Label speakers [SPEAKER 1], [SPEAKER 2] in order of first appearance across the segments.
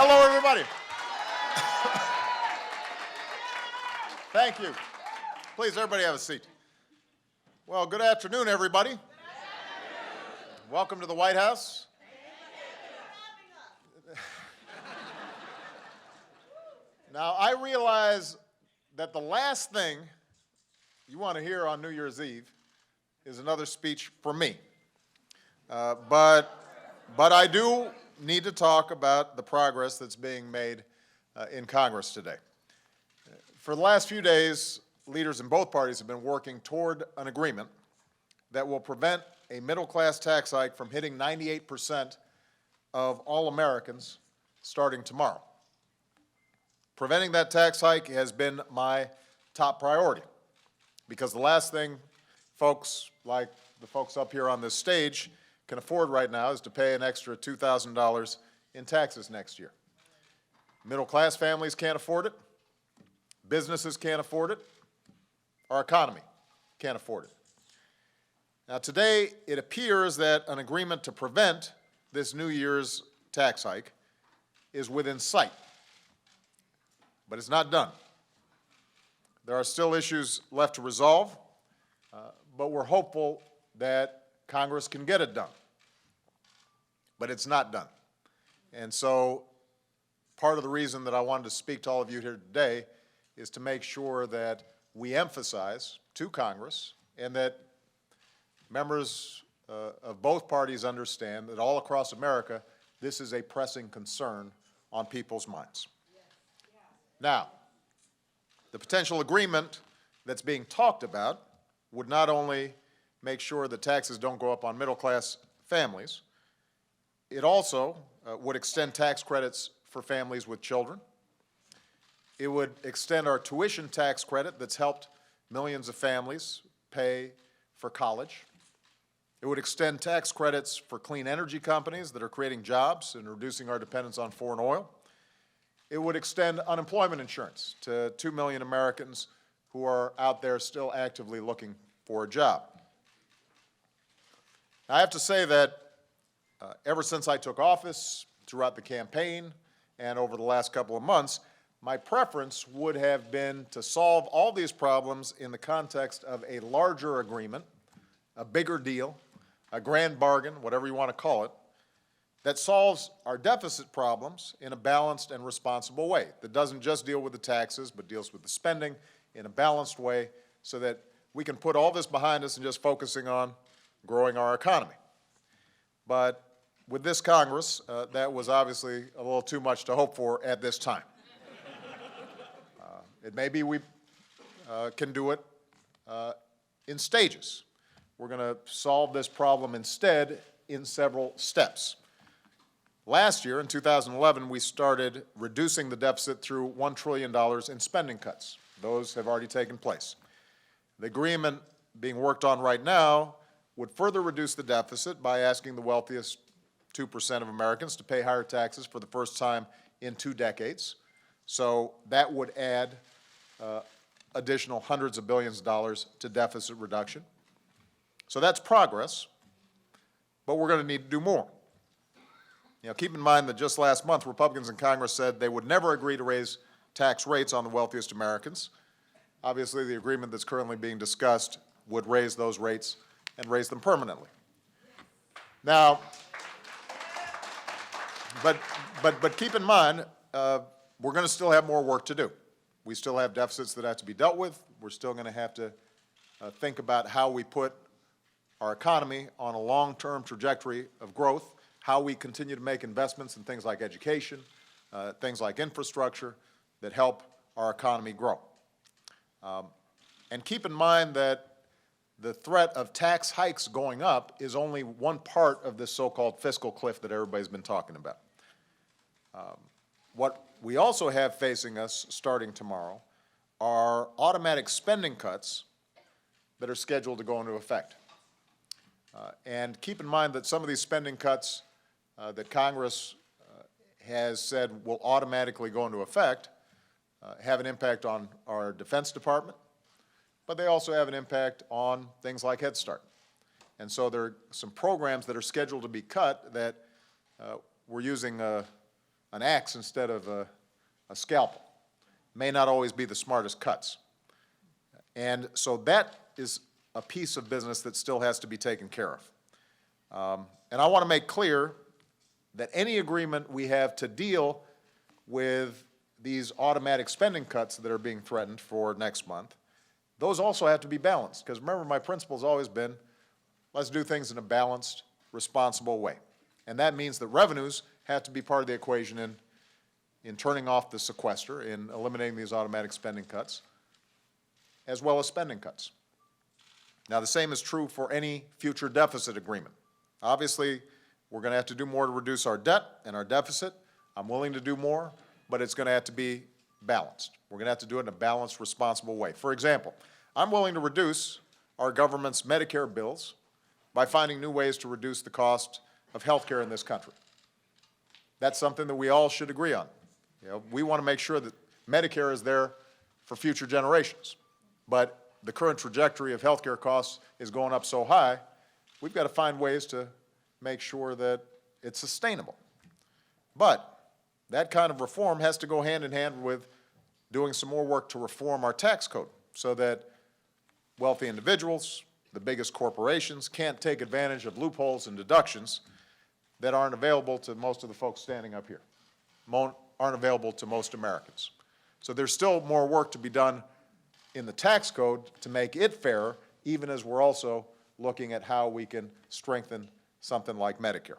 [SPEAKER 1] Hello, everybody. Thank you. Please, everybody have a seat. Well, good afternoon, everybody. Good afternoon. Welcome to the White House. Now, I realize that the last thing you want to hear on New Year's Eve is another speech from me. But I do need to talk about the progress that's being made in Congress today. For the last few days, leaders in both parties have been working toward an agreement that will prevent a middle-class tax hike from hitting 98% of all Americans starting tomorrow. Preventing that tax hike has been my top priority, because the last thing folks like the folks up here on this stage can afford right now is to pay an extra $2,000 in taxes next year. Middle-class families can't afford it. Businesses can't afford it. Our economy can't afford it. Now, today, it appears that an agreement to prevent this New Year's tax hike is within sight, but it's not done. There are still issues left to resolve, but we're hopeful that Congress can get it done. But it's not done. And so part of the reason that I wanted to speak to all of you here today is to make sure that we emphasize to Congress and that members of both parties understand that all across America, this is a pressing concern on people's minds. Now, the potential agreement that's being talked about would not only make sure that taxes don't go up on middle-class families, it also would extend tax credits for families with children. It would extend our tuition tax credit that's helped millions of families pay for college. It would extend tax credits for clean energy companies that are creating jobs and reducing our dependence on foreign oil. It would extend unemployment insurance to 2 million Americans who are out there still actively looking for a job. I have to say that ever since I took office, throughout the campaign, and over the last couple of months, my preference would have been to solve all these problems in the context of a larger agreement, a bigger deal, a grand bargain, whatever you want to call it, that solves our deficit problems in a balanced and responsible way, that doesn't just deal with the taxes, but deals with the spending in a balanced way so that we can put all this behind us and just focusing on growing our economy. But with this Congress, that was obviously a little too much to hope for at this time. It may be we can do it in stages. We're going to solve this problem instead in several steps. Last year, in 2011, we started reducing the deficit through $1 trillion in spending cuts. Those have already taken place. The agreement being worked on right now would further reduce the deficit by asking the wealthiest 2% of Americans to pay higher taxes for the first time in 2 decades. So that would add additional hundreds of billions of dollars to deficit reduction. So that's progress, but we're going to need to do more. You know, keep in mind that just last month, Republicans in Congress said they would never agree to raise tax rates on the wealthiest Americans. Obviously, the agreement that's currently being discussed would raise those rates and raise them permanently. Now, but keep in mind, we're going to still have more work to do. We still have deficits that have to be dealt with. We're still going to have to think about how we put our economy on a long-term trajectory of growth, how we continue to make investments in things like education, things like infrastructure that help our economy grow. And keep in mind that the threat of tax hikes going up is only one part of this so-called fiscal cliff that everybody's been talking about. What we also have facing us starting tomorrow are automatic spending cuts that are scheduled to go into effect. And keep in mind that some of these spending cuts that Congress has said will automatically go into effect have an impact on our Defense Department, but they also have an impact on things like Head Start. And so there are some programs that are scheduled to be cut that we're using an axe instead of a scalpel. May not always be the smartest cuts. And so that is a piece of business that still has to be taken care of. And I want to make clear that any agreement we have to deal with these automatic spending cuts that are being threatened for next month, those also have to be balanced. Because remember, my principle has always been, let's do things in a balanced, responsible way. And that means that revenues have to be part of the equation in turning off the sequester, in eliminating these automatic spending cuts, as well as spending cuts. Now, the same is true for any future deficit agreement. Obviously, we're going to have to do more to reduce our debt and our deficit. I'm willing to do more, but it's going to have to be balanced. We're going to have to do it in a balanced, responsible way. For example, I'm willing to reduce our government's Medicare bills by finding new ways to reduce the cost of health care in this country. That's something that we all should agree on. You know, we want to make sure that Medicare is there for future generations. But the current trajectory of health care costs is going up so high, we've got to find ways to make sure that it's sustainable. But that kind of reform has to go hand in hand with doing some more work to reform our tax code so that wealthy individuals, the biggest corporations, can't take advantage of loopholes and deductions that aren't available to most of the folks standing up here, aren't available to most Americans. So there's still more work to be done in the tax code to make it fairer, even as we're also looking at how we can strengthen something like Medicare.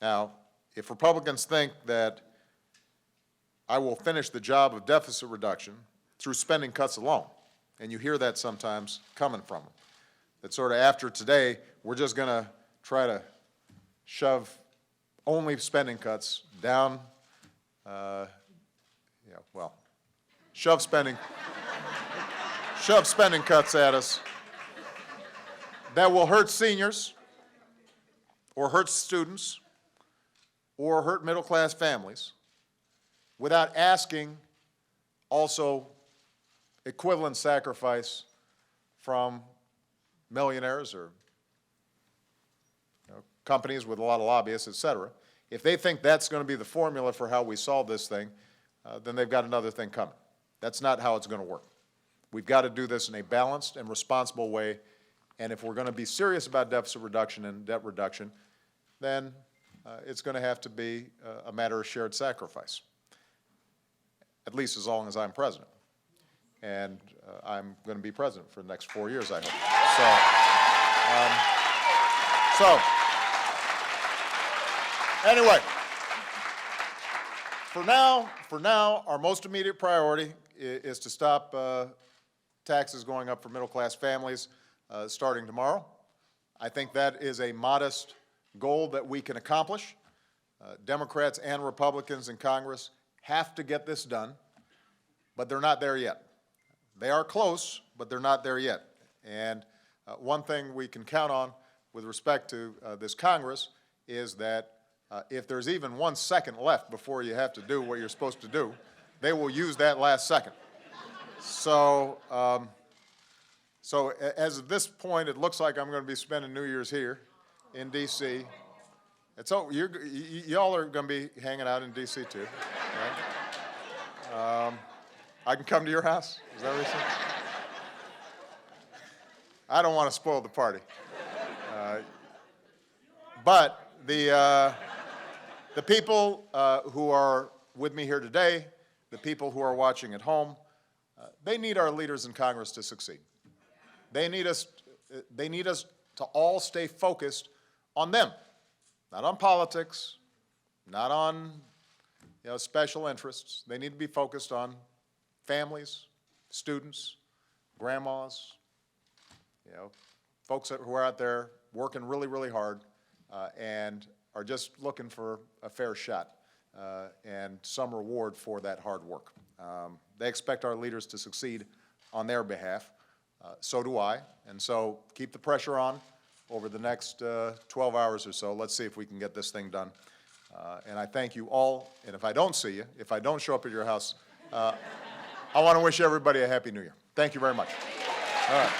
[SPEAKER 1] Now, if Republicans think that I will finish the job of deficit reduction through spending cuts alone, and you hear that sometimes coming from them, that sort of after today, we're just going to try to shove only spending cuts down, shove spending cuts at us that will hurt seniors or hurt students or hurt middle-class families without asking also equivalent sacrifice from millionaires or companies with a lot of lobbyists, et cetera. If they think that's going to be the formula for how we solve this thing, then they've got another thing coming. That's not how it's going to work. We've got to do this in a balanced and responsible way, and if we're going to be serious about deficit reduction and debt reduction, then it's going to have to be a matter of shared sacrifice, at least as long as I'm president. And I'm going to be president for the next 4 years, I hope. Anyway, for now, our most immediate priority is to stop taxes going up for middle-class families starting tomorrow. I think that is a modest goal that we can accomplish. Democrats and Republicans in Congress have to get this done, but they're not there yet. They are close, but they're not there yet. And one thing we can count on with respect to this Congress is that if there's even 1 second left before you have to do what you're supposed to do, they will use that last second. So, as of this point, it looks like I'm going to be spending New Year's here in D.C. Y'all are going to be hanging out in D.C. too, right? I can come to your house? Is that what you said? I don't want to spoil the party. But the people who are with me here today, the people who are watching at home, they need our leaders in Congress to succeed. They need us to all stay focused on them, not on politics, not on special interests. They need to be focused on families, students, grandmas, folks who are out there working really, really hard and are just looking for a fair shot and some reward for that hard work. They expect our leaders to succeed on their behalf. So do I. And so keep the pressure on over the next 12 hours or so. Let's see if we can get this thing done. And I thank you all. And if I don't see you, if I don't show up at your house, I want to wish everybody a Happy New Year. Thank you very much. All right.